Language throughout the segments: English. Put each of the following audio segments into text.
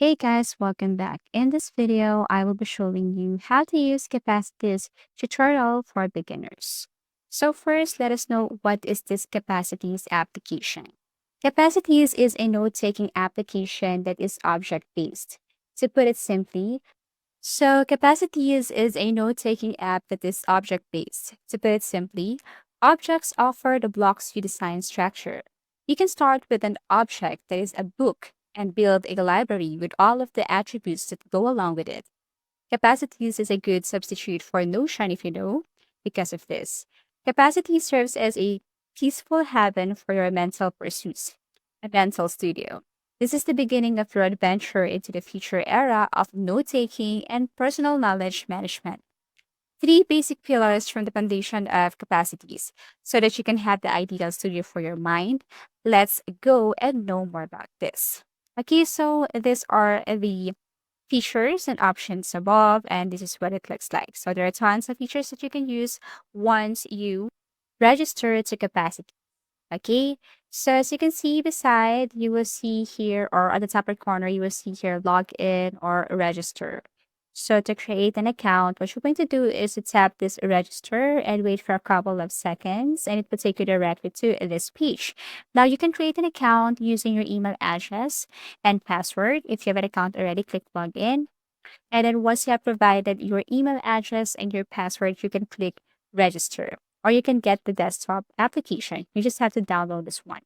Hey guys, welcome back. In this video, I will be showing you how to use Capacities tutorial for beginners. So first, let us know what is this Capacities application. Capacities is a note-taking application that is object-based. To put it simply, Capacities is a note-taking app that is object-based. To put it simply, objects offer the blocks you design structure. You can start with an object that is a book and build a library with all of the attributes that go along with it. Capacities is a good substitute for Notion if you know, because of this. Capacity serves as a peaceful haven for your mental pursuits, a mental studio. This is the beginning of your adventure into the future era of note taking and personal knowledge management. Three basic pillars from the foundation of capacities so that you can have the ideal studio for your mind. Let's go and know more about this. Okay, so these are the features and options above, and this is what it looks like. So there are tons of features that you can use once you register to Capacity. Okay, so as you can see beside, you will see here, or at the top right corner, you will see here log in or register. So to create an account, what you're going to do is to tap this register and wait for a couple of seconds, and it will take you directly to this page. Now you can create an account using your email address and password. If you have an account already, click login. And then once you have provided your email address and your password, you can click register. Or you can get the desktop application. You just have to download this one.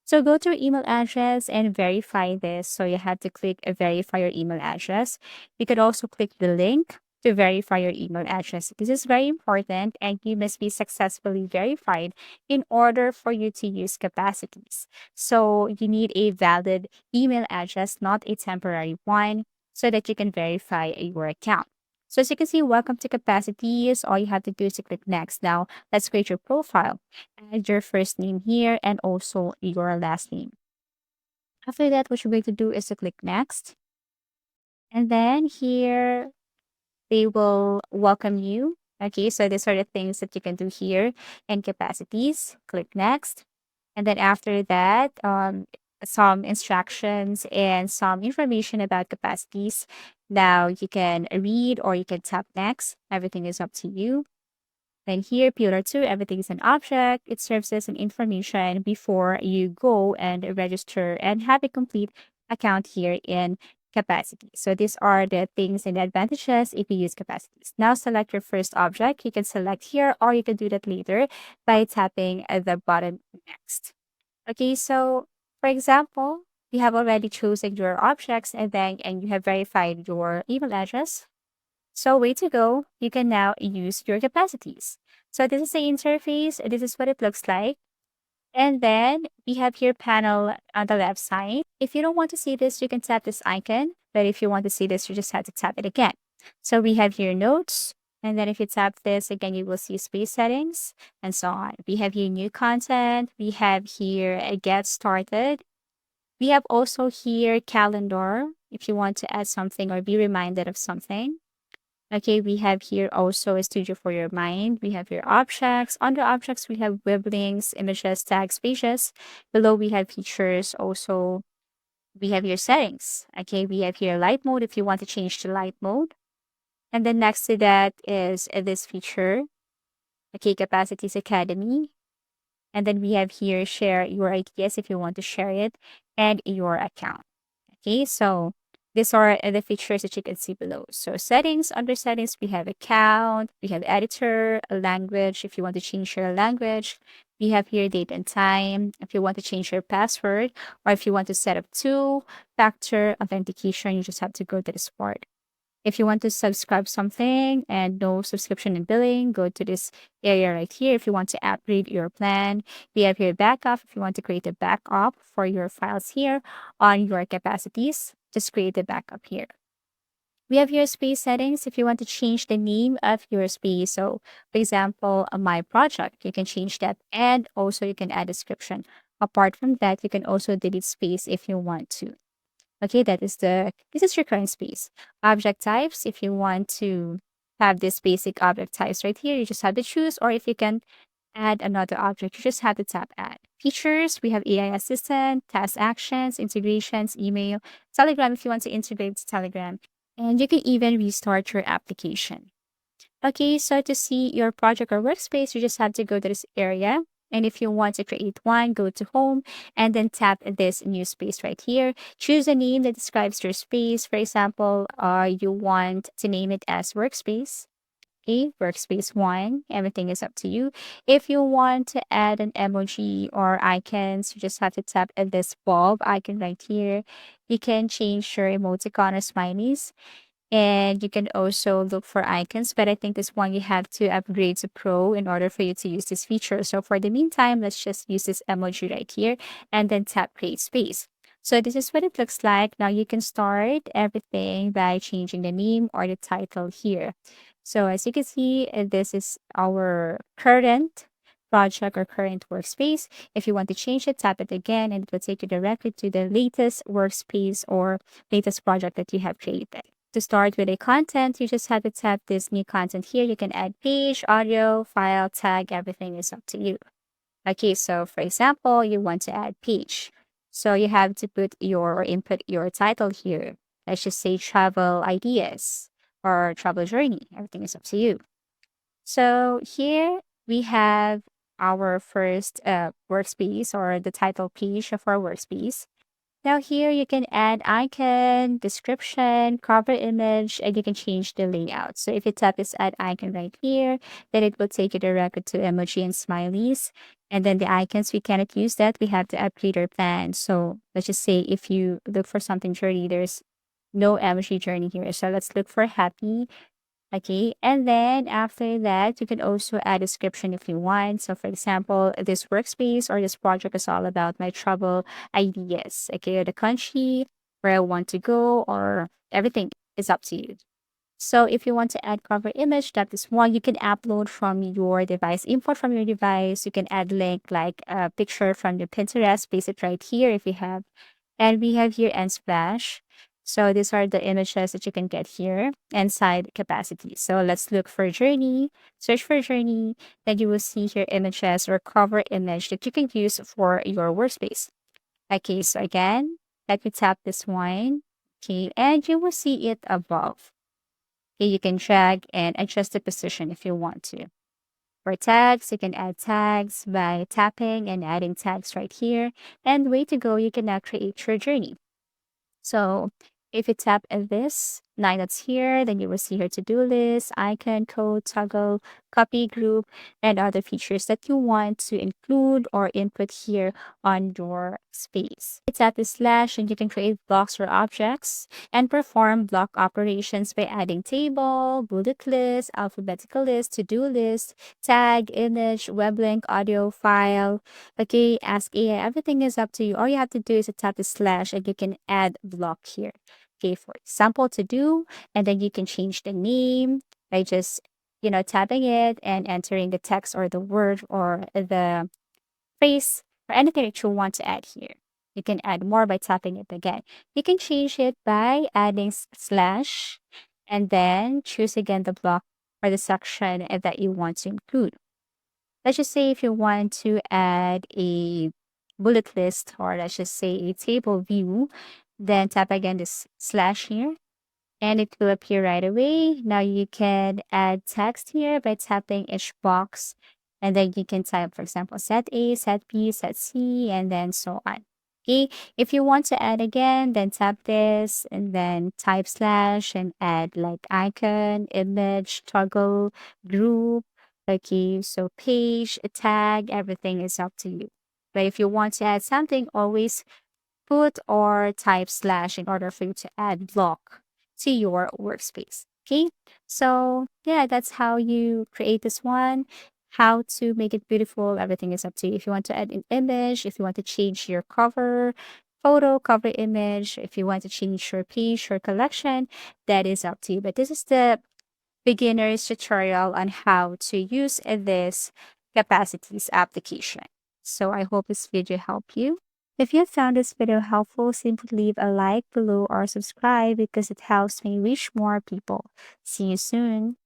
So go to your email address and verify this. So you have to click verify your email address. You could also click the link to verify your email address. This is very important and you must be successfully verified in order for you to use capacities. So you need a valid email address, not a temporary one, so that you can verify your account. So as you can see, welcome to capacities. All you have to do is to click next. Now let's create your profile. Add your first name here and also your last name. After that, what you're going to do is to click next. And then here, they will welcome you. Okay, so these are the things that you can do here in capacities. Click next. And then after that, some instructions and some information about capacities. Now you can read or you can tap next. Everything is up to you. Then here, pillar two, everything is an object. It serves as an information before you go and register and have a complete account here in Capacity. So these are the things and advantages if you use capacities. Now select your first object. You can select here or you can do that later by tapping the button next. Okay, so for example, you have already chosen your objects and you have verified your email address. So way to go. You can now use your capacities. So this is the interface. This is what it looks like. And then we have here panel on the left side. If you don't want to see this, you can tap this icon. But if you want to see this, you just have to tap it again. So we have here notes. And then if you tap this again, you will see space settings and so on. We have here new content. We have here a get started. We have also here calendar if you want to add something or be reminded of something. Okay, we have here also a studio for your mind. We have your objects. Under objects, we have web links, images, tags, pages. Below, we have features. Also, we have your settings. Okay, we have here light mode if you want to change to light mode. And then next to that is this feature. Okay, Capacities Academy. And then we have here share your ideas if you want to share it and your account. Okay, so these are the features that you can see below. So settings, under settings, we have account, we have editor, a language, if you want to change your language. We have here date and time, if you want to change your password, or if you want to set up two-factor authentication, you just have to go to this part. If you want to subscribe something and no subscription and billing, go to this area right here. If you want to upgrade your plan, we have here backup. If you want to create a backup for your files here on your capacities, just create a backup here. We have your space settings if you want to change the name of your space. So for example, my project, you can change that and also you can add description. Apart from that, you can also delete space if you want to. Okay, this is your current space. Object types, if you want to have this basic object types right here, you just have to choose, or if you can add another object, you just have to tap add. features, we have AI assistant, task actions, integrations, email, Telegram if you want to integrate to Telegram, and you can even restart your application. Okay, so to see your project or workspace, you just have to go to this area. And if you want to create one, go to home and then tap this new space right here. Choose a name that describes your space. For example, you want to name it as workspace. Okay, workspace one. Everything is up to you. If you want to add an emoji or icons, you just have to tap at this bulb icon right here. You can change your emoticon or smileys. And you can also look for icons, but I think this one you have to upgrade to Pro in order for you to use this feature. So for the meantime, let's just use this emoji right here and then tap create space. So this is what it looks like. Now you can start everything by changing the name or the title here. So as you can see, this is our current project or current workspace. If you want to change it, tap it again and it will take you directly to the latest workspace or latest project that you have created. To start with a content, you just have to tap this new content here. You can add page, audio, file, tag, everything is up to you. Okay, so for example, you want to add page. So you have to put your or input your title here. Let's just say travel ideas or travel journey. Everything is up to you. So here we have our first workspace or the title page of our workspace. Now here you can add icon, description, cover image, and you can change the layout. So if you tap this add icon right here, then it will take you directly to emoji and smileys. And then the icons, we cannot use that. We have to upgrade our plan. So let's just say if you look for something journey, there's no emoji journey here. So let's look for happy. Okay, and then after that, you can also add a description if you want. So, for example, this workspace or this project is all about my travel ideas. Okay, or the country where I want to go, or everything is up to you. So, if you want to add cover image, that is one you can upload from your device, import from your device. You can add link like a picture from your Pinterest, place it right here if you have. And we have here Unsplash. So these are the images that you can get here and side capacity. So let's look for journey, search for journey, then you will see here images or cover image that you can use for your workspace. Okay, so again, let me tap this one. Okay, and you will see it above. Okay, you can drag and adjust the position if you want to. For tags, you can add tags by tapping and adding tags right here. And way to go, you can now create your journey. So if you tap at this line that's here, then you will see here to-do list, icon, code, toggle, copy, group, and other features that you want to include or input here on your space. You tap the slash and you can create blocks or objects and perform block operations by adding table, bullet list, alphabetical list, to-do list, tag, image, web link, audio file. Okay, ask AI. Everything is up to you. All you have to do is to tap the slash and you can add block here. Okay, for example, to do, and then you can change the name by just, tapping it and entering the text or the word or the phrase or anything that you want to add here. You can add more by tapping it again. You can change it by adding slash and then choose again the block or the section that you want to include. Let's just say if you want to add a bullet list or let's just say a table view, then tap again this slash here and it will appear right away. Now you can add text here by tapping each box and then you can type, for example, set A, set B, set C, and then so on. Okay, if you want to add again, then tap this and then type slash and add like icon, image, toggle, group. Okay, so page, tag, everything is up to you. But if you want to add something, always put or type slash in order for you to add block to your workspace. Okay, so yeah, that's how you create this one. How to make it beautiful, everything is up to you. If you want to add an image, if you want to change your cover photo, cover image, if you want to change your page or collection, that is up to you. But this is the beginner's tutorial on how to use this capacities application. So I hope this video helped you. If you found this video helpful, simply leave a like below or subscribe because it helps me reach more people. See you soon.